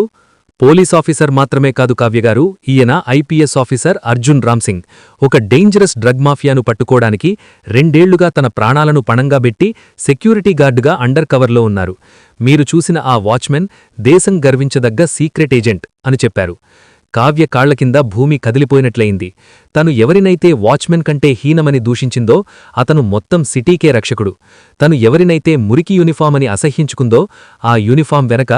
పోలీస్ ఆఫీసర్ మాత్రమే కాదు కావ్యగారు, ఈయన ఐపీఎస్ ఆఫీసర్ అర్జున్ రామ్సింగ్. ఒక డేంజరస్ డ్రగ్ మాఫియాను పట్టుకోవడానికి 2 ఏళ్లుగా తన ప్రాణాలను పణంగా పెట్టి సెక్యూరిటీ గార్డుగా అండర్ కవర్లో ఉన్నారు. మీరు చూసిన ఆ వాచ్మెన్ దేశం గర్వించదగ్గ సీక్రెట్ ఏజెంట్ అని చెప్పారు. కావ్య కాళ్ల కింద భూమి కదిలిపోయినట్లయింది. తను ఎవరినైతే వాచ్మెన్ కంటే హీనమని దూషించిందో అతను మొత్తం సిటీకే రక్షకుడు. తను ఎవరినైతే మురికి యూనిఫామ్ అని అసహ్యించుకుందో ఆ యూనిఫామ్ వెనక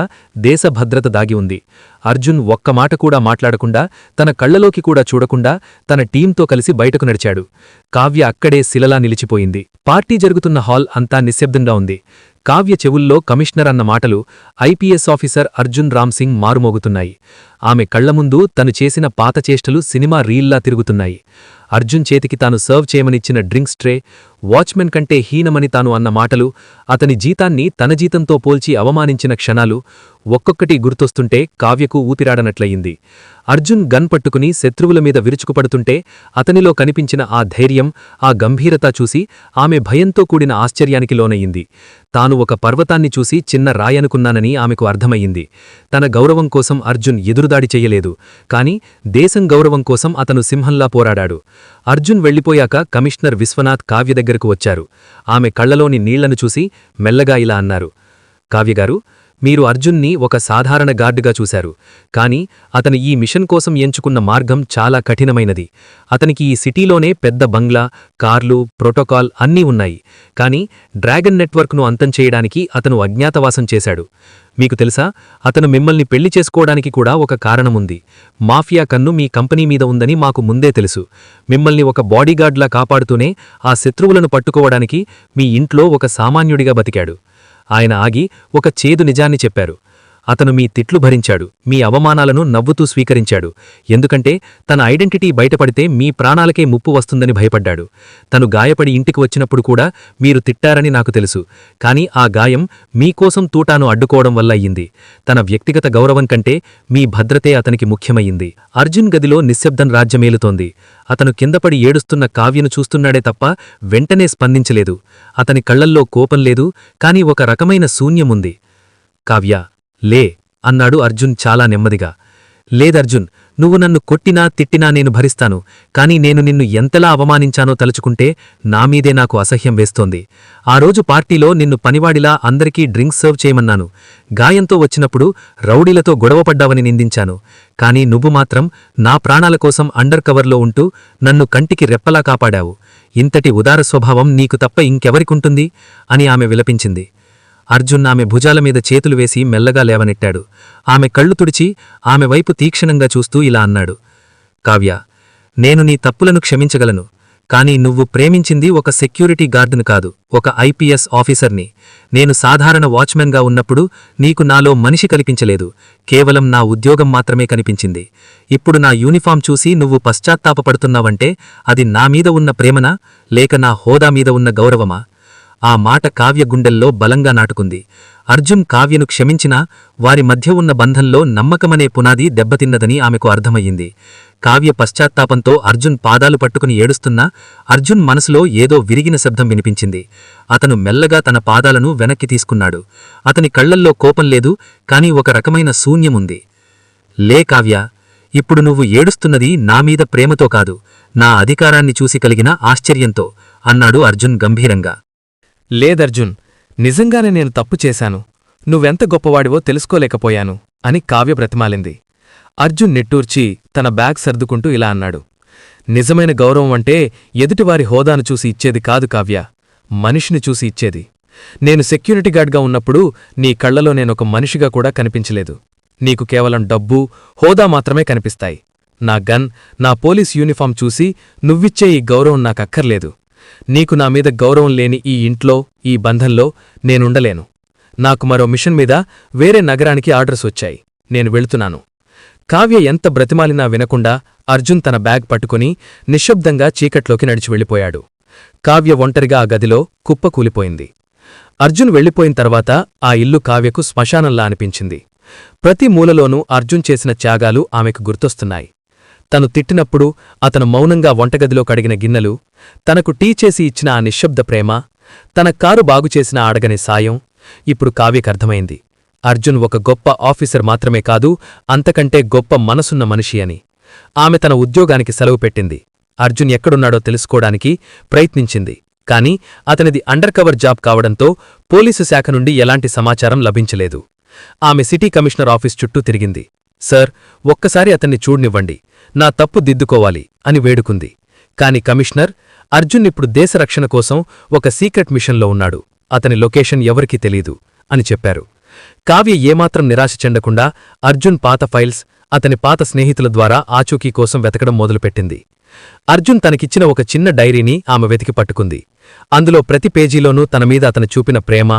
దేశ భద్రత దాగి ఉంది. అర్జున్ ఒక్క మాట కూడా మాట్లాడకుండా, తన కళ్లలోకి కూడా చూడకుండా తన టీంతో కలిసి బయటకు నడిచాడు. కావ్య అక్కడే శిలలా నిలిచిపోయింది. పార్టీ జరుగుతున్న హాల్ అంతా నిశ్శబ్దంగా ఉంది. కావ్య చెవుల్లో కమిషనర్ అన్న మాటలు ఐపీఎస్ ఆఫీసర్ అర్జున్ రామ్సింగ్ మారుమోగుతున్నాయి. ఆమె కళ్లముందు తను చేసిన పాత చేష్టలు సినిమా రీల్లా తిరుగుతున్నాయి. అర్జున్ చేతికి తాను సర్వ్ చేయమనిచ్చిన డ్రింక్స్ ట్రే, వాచ్మెన్ కంటే హీనమని తాను అన్న మాటలు, అతని జీతాన్ని తన జీతంతో పోల్చి అవమానించిన క్షణాలు ఒక్కొక్కటి గుర్తొస్తుంటే కావ్యకు ఊపిరాడనట్లయింది. అర్జున్ గన్ పట్టుకుని శత్రువుల మీద విరుచుకుపడుతుంటే అతనిలో కనిపించిన ఆ ధైర్యం, ఆ గంభీరత చూసి ఆమె భయంతో కూడిన ఆశ్చర్యానికి లోనయ్యింది. తాను ఒక పర్వతాన్ని చూసి చిన్న రాయనుకున్నానని ఆమెకు అర్థమయ్యింది. తన గౌరవం కోసం అర్జున్ ఎదురుదాడి చెయ్యలేదు, కాని దేశం గౌరవం కోసం అతను సింహంలా పోరాడాడు. అర్జున్ వెళ్లిపోయాక కమిషనర్ విశ్వనాథ్ కావ్య దగ్గరకు వచ్చారు. ఆమె కళ్లలోని నీళ్లను చూసి మెల్లగా ఇలా అన్నారు, కావ్యగారు, మీరు అర్జున్ని ఒక సాధారణ గార్డుగా చూశారు, కాని అతను ఈ మిషన్ కోసం ఎంచుకున్న మార్గం చాలా కఠినమైనది. అతనికి ఈ సిటీలోనే పెద్ద బంగ్లా, కార్లు, ప్రోటోకాల్ అన్నీ ఉన్నాయి. కాని డ్రాగన్ నెట్వర్క్ను అంతం చేయడానికి అతను అజ్ఞాతవాసం చేశాడు. మీకు తెలుసా, అతను మిమ్మల్ని పెళ్లి చేసుకోవడానికి కూడా ఒక కారణముంది. మాఫియా కన్ను మీ కంపెనీ మీద ఉందని మాకు ముందే తెలుసు. మిమ్మల్ని ఒక బాడీగార్డ్లా కాపాడుతూనే ఆ శత్రువులను పట్టుకోవడానికి మీ ఇంట్లో ఒక సామాన్యుడిగా బతికాడు. ఆయన ఆగి ఒక చేదు నిజాన్ని చెప్పారు. అతను మీ తిట్లు భరించాడు, మీ అవమానాలను నవ్వుతూ స్వీకరించాడు. ఎందుకంటే తన ఐడెంటిటీ బయటపడితే మీ ప్రాణాలకే ముప్పు వస్తుందని భయపడ్డాడు. తను గాయపడి ఇంటికి వచ్చినప్పుడు కూడా మీరు తిట్టారని నాకు తెలుసు. కాని ఆ గాయం మీకోసం తూటాను అడ్డుకోవడం వల్ల అయ్యింది. తన వ్యక్తిగత గౌరవం కంటే మీ భద్రతే అతనికి ముఖ్యమయ్యింది. అర్జున్ గదిలో నిశ్శబ్దం రాజ్యమేలుతోంది. అతను కిందపడి ఏడుస్తున్న కావ్యను చూస్తున్నాడే తప్ప వెంటనే స్పందించలేదు. అతని కళ్లల్లో కోపం లేదు, కాని ఒక రకమైన శూన్యముంది. కావ్య, లే అన్నాడు అర్జున్ చాలా నెమ్మదిగా. లేదర్జున్, నువ్వు నన్ను కొట్టినా తిట్టినా నేను భరిస్తాను. కాని నేను నిన్ను ఎంతలా అవమానించానో తలుచుకుంటే నామీదే నాకు అసహ్యం వేస్తోంది. ఆ రోజు పార్టీలో నిన్ను పనివాడిలా అందరికీ డ్రింక్స్ సర్వ్ చేయమన్నాను. గాయంతో వచ్చినప్పుడు రౌడీలతో గొడవపడ్డావని నిందించాను. కాని నువ్వు మాత్రం నా ప్రాణాల కోసం అండర్ కవర్లో ఉంటూ నన్ను కంటికి రెప్పలా కాపాడావు. ఇంతటి ఉదార స్వభావం నీకు తప్ప ఇంకెవరికుంటుంది అని ఆమె విలపించింది. అర్జున్ ఆమె భుజాలమీద చేతులు వేసి మెల్లగా లేవనెట్టాడు. ఆమె కళ్ళు తుడిచి ఆమె వైపు తీక్షణంగా చూస్తూ ఇలా అన్నాడు, కావ్య, నేను నీ తప్పులను క్షమించగలను. కాని నువ్వు ప్రేమించింది ఒక సెక్యూరిటీ గార్డును కాదు, ఒక ఐపీఎస్ ఆఫీసర్ని. నేను సాధారణ వాచ్మెన్గా ఉన్నప్పుడు నీకు నాలో మనిషి కనిపించలేదు, కేవలం నా ఉద్యోగం మాత్రమే కనిపించింది. ఇప్పుడు నా యూనిఫామ్ చూసి నువ్వు పశ్చాత్తాపపడుతున్నావంటే అది నామీద ఉన్న ప్రేమనా, లేక నా హోదా మీద ఉన్న గౌరవమా? ఆ మాట కావ్య గుండెల్లో బలంగా నాటుకుంది. అర్జున్ కావ్యను క్షమించినా వారి మధ్య ఉన్న బంధంలో నమ్మకమనే పునాది దెబ్బతిన్నదని ఆమెకు అర్థమయ్యింది. కావ్య పశ్చాత్తాపంతో అర్జున్ పాదాలు పట్టుకుని ఏడుస్తున్నా అర్జున్ మనసులో ఏదో విరిగిన శబ్దం వినిపించింది. అతను మెల్లగా తన పాదాలను వెనక్కి తీసుకున్నాడు. అతని కళ్లల్లో కోపం లేదు, కాని ఒక రకమైన శూన్యముంది. లే కావ్య, ఇప్పుడు నువ్వు ఏడుస్తున్నది నామీద ప్రేమతో కాదు, నా అధికారాన్ని చూసి కలిగిన ఆశ్చర్యంతో అన్నాడు అర్జున్ గంభీరంగా. లేదర్జున్, నిజంగానే నేను తప్పు చేశాను. నువ్వెంత గొప్పవాడివో తెలుసుకోలేకపోయాను అని కావ్య బ్రతిమాలింది. అర్జున్ నిట్టూర్చి తన బ్యాగ్ సర్దుకుంటూ ఇలా అన్నాడు, నిజమైన గౌరవం అంటే ఎదుటివారి హోదాను చూసి ఇచ్చేది కాదు కావ్య, మనిషిని చూసి ఇచ్చేది. నేను సెక్యూరిటీ గార్డ్గా ఉన్నప్పుడు నీ కళ్లలో నేనొక మనిషిగా కూడా కనిపించలేదు. నీకు కేవలం డబ్బు, హోదా మాత్రమే కనిపిస్తాయి. నా గన్, నా పోలీస్ యూనిఫామ్ చూసి నువ్విచ్చే ఈ గౌరవం నాకక్కర్లేదు. నీకు నా మీద గౌరవం లేని ఈ ఇంట్లో, ఈ బంధంలో నేనుండలేను. నాకు మరో మిషన్ మీద వేరే నగరానికి ఆర్డర్స్ వచ్చాయి. నేను వెళుతున్నాను. కావ్య ఎంత బ్రతిమాలినా వినకుండా అర్జున్ తన బ్యాగ్ పట్టుకుని నిశ్శబ్దంగా చీకట్లోకి నడిచి వెళ్ళిపోయాడు. కావ్య ఒంటరిగా ఆ గదిలో కుప్పకూలిపోయింది. అర్జున్ వెళ్ళిపోయిన తర్వాత ఆ ఇల్లు కావ్యకు శ్మశానంలా అనిపించింది. ప్రతి మూలలోనూ అర్జున్ చేసిన త్యాగాలు ఆమెకు గుర్తొస్తున్నాయి. తను తిట్టినప్పుడు అతను మౌనంగా వంటగదిలో కడిగిన గిన్నెలు, తనకు టీ చేసి ఇచ్చిన ఆ నిశ్శబ్ద ప్రేమ, తన కారు బాగుచేసిన అడగని సాయం. ఇప్పుడు కావ్యకర్థమైంది, అర్జున్ ఒక గొప్ప ఆఫీసర్ మాత్రమే కాదు, అంతకంటే గొప్ప మనసున్న మనిషి అని. ఆమె తన ఉద్యోగానికి సెలవు పెట్టింది. అర్జున్ ఎక్కడున్నాడో తెలుసుకోవడానికి ప్రయత్నించింది. కాని అతనిది అండర్ కవర్ జాబ్ కావడంతో పోలీసు శాఖ నుండి ఎలాంటి సమాచారం లభించలేదు. ఆమె సిటీ కమిషనర్ ఆఫీస్ చుట్టూ తిరిగింది. సార్, ఒక్కసారి అతన్ని చూడ్నివ్వండి, నా తప్పు దిద్దుకోవాలి అని వేడుకుంది. కాని కమిషనర్, అర్జున్ ఇప్పుడు దేశరక్షణ కోసం ఒక సీక్రెట్ మిషన్లో ఉన్నాడు, అతని లొకేషన్ ఎవరికీ తెలీదు అని చెప్పారు. కావ్య ఏమాత్రం నిరాశ చెందకుండా అర్జున్ పాత ఫైల్స్, అతని పాత స్నేహితుల ద్వారా ఆచూకీ కోసం వెతకడం మొదలుపెట్టింది. అర్జున్ తనకిచ్చిన ఒక చిన్న డైరీని ఆమె వెతికి పట్టుకుంది. అందులో ప్రతి పేజీలోనూ తనమీద అతను చూపిన ప్రేమ,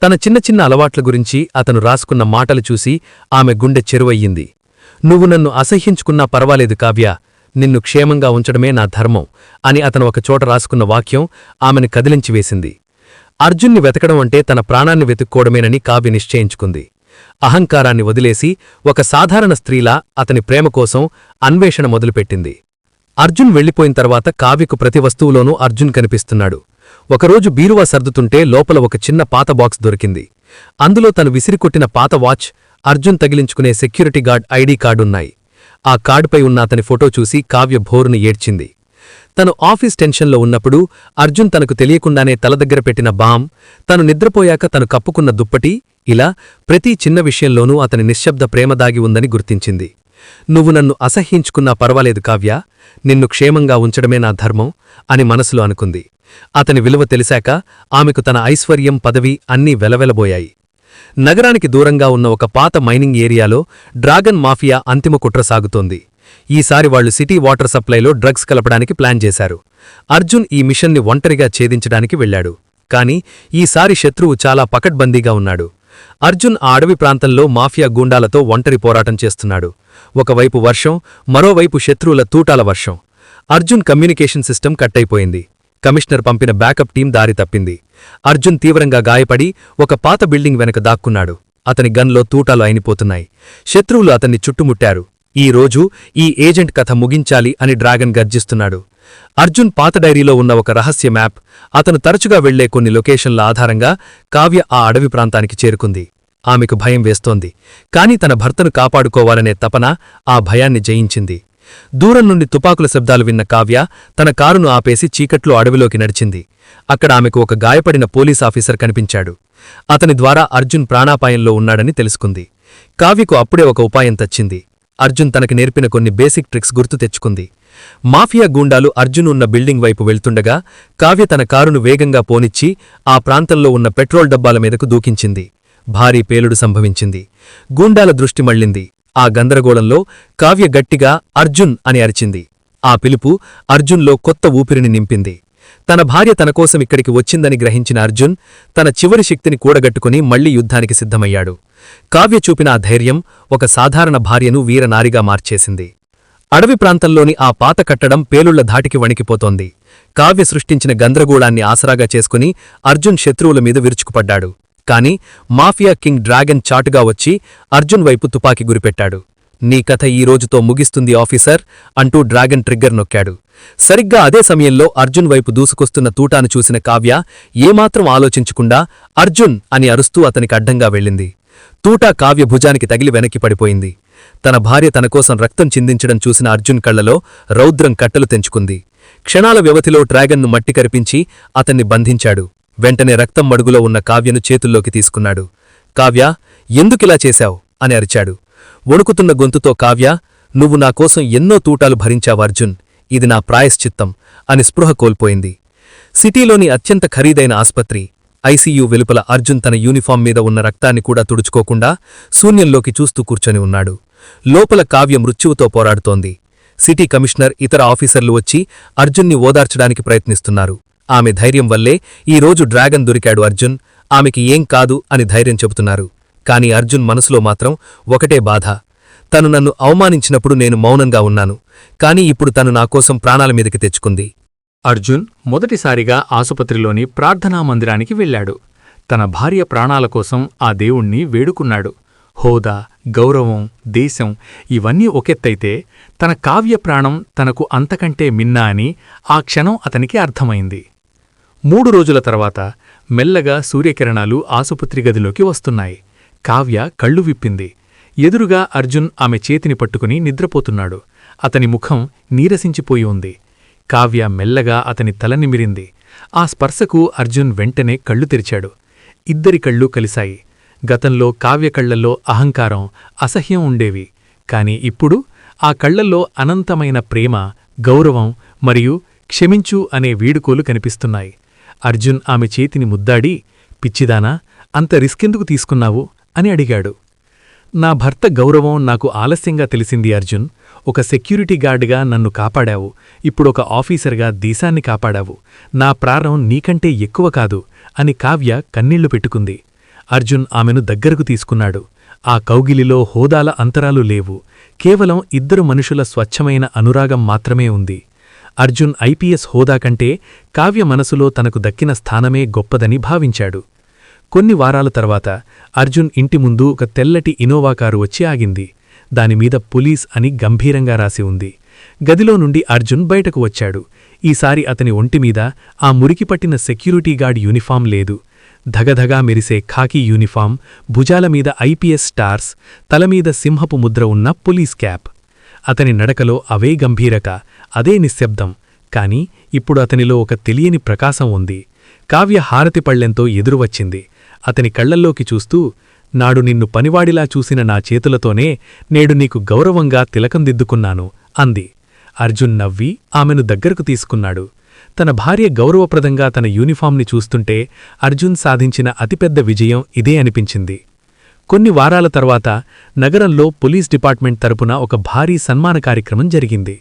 తన చిన్న చిన్న అలవాట్ల గురించి అతను రాసుకున్న మాటలు చూసి ఆమె గుండె చెరువయ్యింది. నువ్వు నన్ను అసహ్యించుకున్నా పర్వాలేదు కావ్య, నిన్ను క్షేమంగా ఉంచడమే నా ధర్మం అని అతను ఒకచోట రాసుకున్న వాక్యం ఆమెను కదిలించివేసింది. అర్జున్ని వెతకడం అంటే తన ప్రాణాన్ని వెతుక్కోవడమేనని కావ్య నిశ్చయించుకుంది. అహంకారాన్ని వదిలేసి ఒక సాధారణ స్త్రీలా అతని ప్రేమ కోసం అన్వేషణ మొదలుపెట్టింది. అర్జున్ వెళ్లిపోయిన తర్వాత కావ్యకు ప్రతి వస్తువులోనూ అర్జున్ కనిపిస్తున్నాడు. ఒకరోజు బీరువా సర్దుతుంటే లోపల ఒక చిన్న పాత బాక్స్ దొరికింది. అందులో తను విసిరికొట్టిన పాత వాచ్, అర్జున్ తగిలించుకునే సెక్యూరిటీ గార్డ్ ఐడీ కార్డున్నాయి. ఆ కార్డుపై ఉన్న అతని ఫోటో చూసి కావ్య భోరును ఏడ్చింది. తను ఆఫీస్ టెన్షన్లో ఉన్నప్పుడు అర్జున్ తనకు తెలియకుండానే తల దగ్గర పెట్టిన బామ్, తను నిద్రపోయాక తను కప్పుకున్న దుప్పటి, ఇలా ప్రతి చిన్న విషయంలోనూ అతని నిశ్శబ్ద ప్రేమ దాగి ఉందని గుర్తించింది. నువ్వు నన్ను అసహ్యించుకున్నా పర్వాలేదు కావ్య, నిన్ను క్షేమంగా ఉంచడమే నా ధర్మం అని మనసులో అనుకుంది. అతని విలువ తెలిసాక ఆమెకు తన ఐశ్వర్యం, పదవి అన్నీ వెలవెలబోయాయి. నగరానికి దూరంగా ఉన్న ఒక పాత మైనింగ్ ఏరియాలో డ్రాగన్ మాఫియా అంతిమ కుట్ర సాగుతోంది. ఈసారి వాళ్లు సిటీ వాటర్ సప్లైలో డ్రగ్స్ కలపడానికి ప్లాన్ చేశారు. అర్జున్ ఈ మిషన్ని ఒంటరిగా ఛేదించడానికి వెళ్లాడు. కాని ఈసారి శత్రువు చాలా పకడ్బందీగా ఉన్నాడు. అర్జున్ ఆ అడవి ప్రాంతంలో మాఫియా గూండాలతో ఒంటరి పోరాటం చేస్తున్నాడు. ఒకవైపు వర్షం, మరోవైపు శత్రువుల తూటాల వర్షం. అర్జున్ కమ్యూనికేషన్ సిస్టమ్ కట్టయిపోయింది. కమిషనర్ పంపిన బ్యాకప్ టీం దారి తప్పింది. అర్జున్ తీవ్రంగా గాయపడి ఒక పాత బిల్డింగ్ వెనక దాక్కున్నాడు. అతని గన్లో తూటాలు అయినిపోతున్నాయి. శత్రువులు అతన్ని చుట్టుముట్టారు. ఈ రోజు ఈ ఏజెంట్ కథ ముగించాలి అని డ్రాగన్ గర్జిస్తున్నాడు. అర్జున్ పాత డైరీలో ఉన్న ఒక రహస్య మ్యాప్, అతను తరచుగా వెళ్లే కొన్ని లొకేషన్ల ఆధారంగా కావ్య ఆ అడవి ప్రాంతానికి చేరుకుంది. ఆమెకు భయం వేస్తోంది. కాని తన భర్తను కాపాడుకోవాలనే తపన ఆ భయాన్ని జయించింది. దూరం నుండి తుపాకుల శబ్దాలు విన్న కావ్య తన కారును ఆపేసి చీకట్లో అడవిలోకి నడిచింది. అక్కడ ఆమెకు ఒక గాయపడిన పోలీసాఫీసర్ కనిపించాడు. అతని ద్వారా అర్జున్ ప్రాణాపాయంలో ఉన్నాడని తెలుసుకుంది. కావ్యకు అప్పుడే ఒక ఉపాయం తచ్చింది. అర్జున్ తనకి నేర్పిన కొన్ని బేసిక్ ట్రిక్స్ గుర్తు తెచ్చుకుంది. మాఫియా గూండాలు అర్జున్ ఉన్న బిల్డింగ్ వైపు వెళ్తుండగా కావ్య తన కారును వేగంగా పోనిచ్చి ఆ ప్రాంతంలో ఉన్న పెట్రోల్ డబ్బాల మీదకు దూకించింది. భారీ పేలుడు సంభవించింది. గూండాల దృష్టి మళ్లింది. ఆ గందరగోళంలో కావ్య గట్టిగా అర్జున్ అని అరిచింది. ఆ పిలుపు అర్జున్లో కొత్త ఊపిరిని నింపింది. తన భార్య తనకోసం ఇక్కడికి వచ్చిందని గ్రహించిన అర్జున్ తన చివరి శక్తిని కూడగట్టుకుని మళ్లీ యుద్ధానికి సిద్ధమయ్యాడు. కావ్య చూపిన ఆ ధైర్యం ఒక సాధారణ భార్యను వీరనారిగా మార్చేసింది. అడవి ప్రాంతంలోని ఆ పాత కట్టడం పేలుళ్ల ధాటికి వణికిపోతోంది. కావ్య సృష్టించిన గందరగోళాన్ని ఆసరాగా చేసుకుని అర్జున్ శత్రువుల మీద విరుచుకుపడ్డాడు. కాని మాఫియా కింగ్ డ్రాగన్ చాటుగా వచ్చి అర్జున్ వైపు తుపాకీ గురిపెట్టాడు. నీ కథ ఈ రోజుతో ముగిస్తుంది ఆఫీసర్ అంటూ డ్రాగన్ ట్రిగ్గర్ నొక్కాడు. సరిగ్గా అదే సమయంలో అర్జున్ వైపు దూసుకొస్తున్న తూటాను చూసిన కావ్య ఏమాత్రం ఆలోచించకుండా అర్జున్ అని అరుస్తూ అతనికి అడ్డంగా వెళ్ళింది. తూటా కావ్య భుజానికి తగిలి వెనక్కి పడిపోయింది. తన భార్య తనకోసం రక్తం చిందించడం చూసిన అర్జున్ కళ్లలో రౌద్రం కట్టలు తెంచుకుంది. క్షణాల వ్యవధిలో డ్రాగన్ను మట్టి కరిపించి అతన్ని బంధించాడు. వెంటనే రక్తం మడుగులో ఉన్న కావ్యను చేతుల్లోకి తీసుకున్నాడు. కావ్య, ఎందుకిలా చేశావు అని అరిచాడు. వణుకుతున్న గొంతుతో కావ్య, నువ్వు నాకోసం ఎన్నో తూటాలు భరించావు అర్జున్, ఇది నా ప్రాయశ్చిత్తం అని స్పృహ కోల్పోయింది. సిటీలోని అత్యంత ఖరీదైన ఆస్పత్రి ఐసీయూ వెలుపల అర్జున్ తన యూనిఫామ్ మీద ఉన్న రక్తాన్ని కూడా తుడుచుకోకుండా శూన్యంలోకి చూస్తూ కూర్చొని ఉన్నాడు. లోపల కావ్య మృత్యువుతో పోరాడుతోంది. సిటీ కమిషనర్, ఇతర ఆఫీసర్లు వచ్చి అర్జున్ని ఓదార్చడానికి ప్రయత్నిస్తున్నారు. ఆమె ధైర్యం వల్లే ఈ రోజు డ్రాగన్ దొరికాడు అర్జున్, ఆమెకి ఏం కాదు అని ధైర్యం చెబుతున్నారు. కాని అర్జున్ మనసులో మాత్రం ఒకటే బాధ. తను నన్ను అవమానించినప్పుడు నేను మౌనంగా ఉన్నాను, కాని ఇప్పుడు తను నాకోసం ప్రాణాల మీదకి తెచ్చుకుంది. అర్జున్ మొదటిసారిగా ఆసుపత్రిలోని ప్రార్థనా మందిరానికి వెళ్లాడు. తన భార్య ప్రాణాల కోసం ఆ దేవుణ్ణి వేడుకున్నాడు. హోదా, గౌరవం, దేశం ఇవన్నీ ఒకెత్తైతే తన కావ్య ప్రాణం తనకు అంతకంటే మిన్నా అని ఆ క్షణం అతనికి అర్థమైంది. 3 రోజుల తర్వాత మెల్లగా సూర్యకిరణాలు ఆసుపత్రి గదిలోకి వస్తున్నాయి. కావ్య కళ్ళు విప్పింది. ఎదురుగా అర్జున్ ఆమె చేతిని పట్టుకుని నిద్రపోతున్నాడు. అతని ముఖం నీరసించిపోయి ఉంది. కావ్య మెల్లగా అతని తల నిమిరింది. ఆ స్పర్శకు అర్జున్ వెంటనే కళ్ళు తెరిచాడు. ఇద్దరి కళ్ళు కలిశాయి. గతంలో కావ్య కళ్లల్లో అహంకారం, అసహ్యం ఉండేవి. కాని ఇప్పుడు ఆ కళ్లల్లో అనంతమైన ప్రేమ, గౌరవం మరియు క్షమించు అనే వీడుకోలు కనిపిస్తున్నాయి. అర్జున్ ఆమె చేతిని ముద్దాడి, పిచ్చిదానా, అంత రిస్కెందుకు తీసుకున్నావు అని అడిగాడు. నా భర్త గౌరవం నాకు ఆలస్యంగా తెలిసింది అర్జున్. ఒక సెక్యూరిటీ గార్డుగా నన్ను కాపాడావు. ఇప్పుడొక ఆఫీసర్గా దేశాన్ని కాపాడావు. నా ప్రాణం నీకంటే ఎక్కువ కాదు అని కావ్య కన్నీళ్లు పెట్టుకుంది. అర్జున్ ఆమెను దగ్గరకు తీసుకున్నాడు. ఆ కౌగిలిలో హోదాల అంతరాలు లేవు. కేవలం ఇద్దరు మనుషుల స్వచ్ఛమైన అనురాగం మాత్రమే ఉంది. అర్జున్ ఐపీఎస్ హోదా కంటే కావ్య మనసులో తనకు దక్కిన స్థానమే గొప్పదని భావించాడు. కొన్ని వారాల తర్వాత అర్జున్ ఇంటి ముందు ఒక తెల్లటి ఇనోవా కారు వచ్చి ఆగింది. దానిమీద పోలీస్ అని గంభీరంగా రాసి ఉంది. గదిలో నుండి అర్జున్ బయటకు వచ్చాడు. ఈసారి అతని ఒంటిమీద ఆ మురికిపట్టిన సెక్యూరిటీ గార్డ్ యూనిఫాం లేదు. ధగధగా మెరిసే ఖాకీ యూనిఫాం, భుజాలమీద ఐపీఎస్ స్టార్స్, తలమీద సింహపు ముద్ర ఉన్న పోలీస్ క్యాప్. అతని నడకలో అవే గంభీరత, అదే నిశ్శబ్దం. కాని ఇప్పుడు అతనిలో ఒక తెలియని ప్రకాశం ఉంది. కావ్య హారతి పళ్లెంతో ఎదురువచ్చింది. అతని కళ్లల్లోకి చూస్తూ, నాడు నిన్ను పనివాడిలా చూసిన నా చేతులతోనే నేడు నీకు గౌరవంగా తిలకందిద్దుకున్నాను అంది. అర్జున్ నవ్వి ఆమెను దగ్గరకు తీసుకున్నాడు. తన భార్య గౌరవప్రదంగా తన యూనిఫాంని చూస్తుంటే అర్జున్ సాధించిన అతిపెద్ద విజయం ఇదే అనిపించింది. కొన్ని వారాల తర్వాత నగరంలో పోలీస్ డిపార్ట్మెంట్ తరపున ఒక భారీ సన్మాన కార్యక్రమం జరిగింది.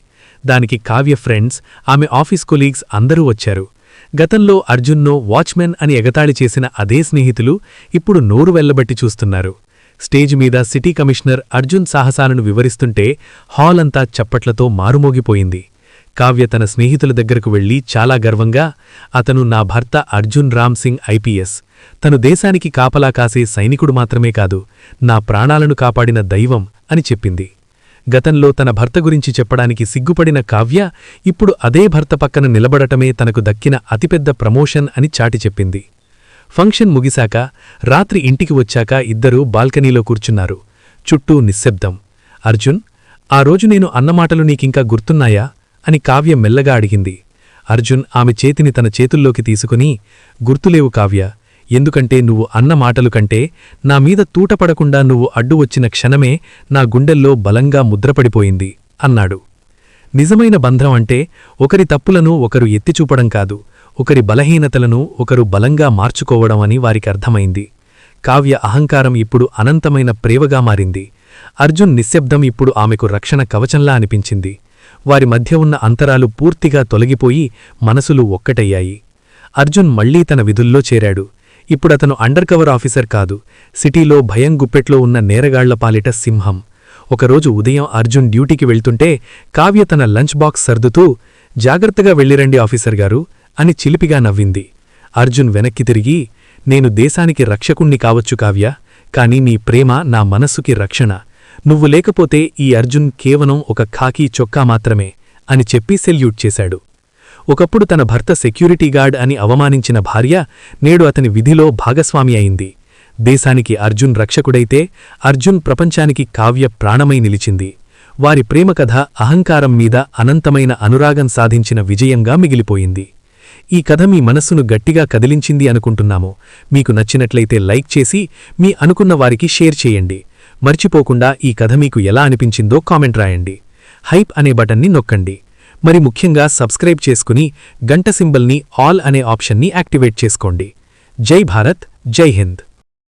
దానికి కావ్య ఫ్రెండ్స్, ఆమె ఆఫీస్ కొలీగ్స్ అందరూ వచ్చారు. గతంలో అర్జున్ను వాచ్మెన్ అని ఎగతాళి చేసిన అదే స్నేహితులు ఇప్పుడు నోరు వెళ్లబట్టి చూస్తున్నారు. స్టేజ్ మీద సిటీ కమిషనర్ అర్జున్ సాహసాలను వివరిస్తుంటే హాల్ అంతా చప్పట్లతో మారుమోగిపోయింది. కావ్య తన స్నేహితుల దగ్గరకు వెళ్లి చాలా గర్వంగా, అతను నా భర్త అర్జున్ రామ్ సింగ్ ఐపీఎస్. తను దేశానికి కాపలా కాసే సైనికుడు మాత్రమే కాదు, నా ప్రాణాలను కాపాడిన దైవం అని చెప్పింది. గతంలో తన భర్త గురించి చెప్పడానికి సిగ్గుపడిన కావ్య ఇప్పుడు అదే భర్త పక్కన నిలబడటమే తనకు దక్కిన అతిపెద్ద ప్రమోషన్ అని చాటి చెప్పింది. ఫంక్షన్ ముగిశాక రాత్రి ఇంటికి వచ్చాక ఇద్దరూ బాల్కనీలో కూర్చున్నారు. చుట్టూ నిశ్శబ్దం. అర్జున్, ఆ రోజు నేను అన్నమాటలు నీకింకా గుర్తున్నాయా అని కావ్య మెల్లగా అడిగింది. అర్జున్ ఆమె చేతిని తన చేతుల్లోకి తీసుకుని, గుర్తులేవు కావ్య, ఎందుకంటే నువ్వు అన్న మాటలు కంటే నామీద తూటపడకుండా నువ్వు అడ్డు వచ్చిన క్షణమే నా గుండెల్లో బలంగా ముద్రపడిపోయింది అన్నాడు. నిజమైన బంధం అంటే ఒకరి తప్పులను ఒకరు ఎత్తిచూపడం కాదు, ఒకరి బలహీనతలను ఒకరు బలంగా మార్చుకోవడం అని వారికి అర్థమైంది. కావ్య అహంకారం ఇప్పుడు అనంతమైన ప్రేమగా మారింది. అర్జున్ నిశ్శబ్దం ఇప్పుడు ఆమెకు రక్షణ కవచంలా అనిపించింది. వారి మధ్య ఉన్న అంతరాలు పూర్తిగా తొలగిపోయి మనసులు ఒక్కటయ్యాయి. అర్జున్ మళ్లీ తన విధుల్లో చేరాడు. ఇప్పుడతను అండర్ కవర్ ఆఫీసర్ కాదు, సిటీలో భయం గుప్పెట్లో ఉన్న నేరగాళ్ల పాలిట సింహం. ఒకరోజు ఉదయం అర్జున్ డ్యూటీకి వెళ్తుంటే కావ్య తన లంచ్ బాక్స్ సర్దుతూ, జాగ్రత్తగా వెళ్ళిరండి ఆఫీసర్ గారు అని చిలిపిగా నవ్వింది. అర్జున్ వెనక్కి తిరిగి, నేను దేశానికి రక్షకుణ్ణి కావచ్చు కావ్య, కాని నీ ప్రేమ నా మనస్సుకి రక్షణ. నువ్వు లేకపోతే ఈ అర్జున్ కేవలం ఒక ఖాకీ చొక్కా మాత్రమే అని చెప్పి సెల్యూట్ చేశాడు. ఒకప్పుడు తన భర్త సెక్యూరిటీ గార్డ్ అని అవమానించిన భార్య నేడు అతని విధిలో భాగస్వామి అయింది. దేశానికి అర్జున్ రక్షకుడైతే అర్జున్ ప్రపంచానికి కావ్య ప్రాణమై నిలిచింది. వారి ప్రేమకథ అహంకారం మీద అనంతమైన అనురాగం సాధించిన విజయంగా మిగిలిపోయింది. ఈ కథ మీ మనస్సును గట్టిగా కదిలించింది అనుకుంటున్నాము. మీకు నచ్చినట్లయితే లైక్ చేసి మీ అనుకున్న వారికి షేర్ చేయండి. మర్చిపోకుండా ఈ కథ మీకు ఎలా అనిపించిందో కామెంట్ రాయండి. హైప్ అనే బటన్ని నొక్కండి. మరి ముఖ్యంగా సబ్స్క్రైబ్ చేసుకుని గంట సింబల్ని ఆల్ అనే ఆప్షన్ని యాక్టివేట్ చేసుకోండి. జై భారత్, జై హింద్.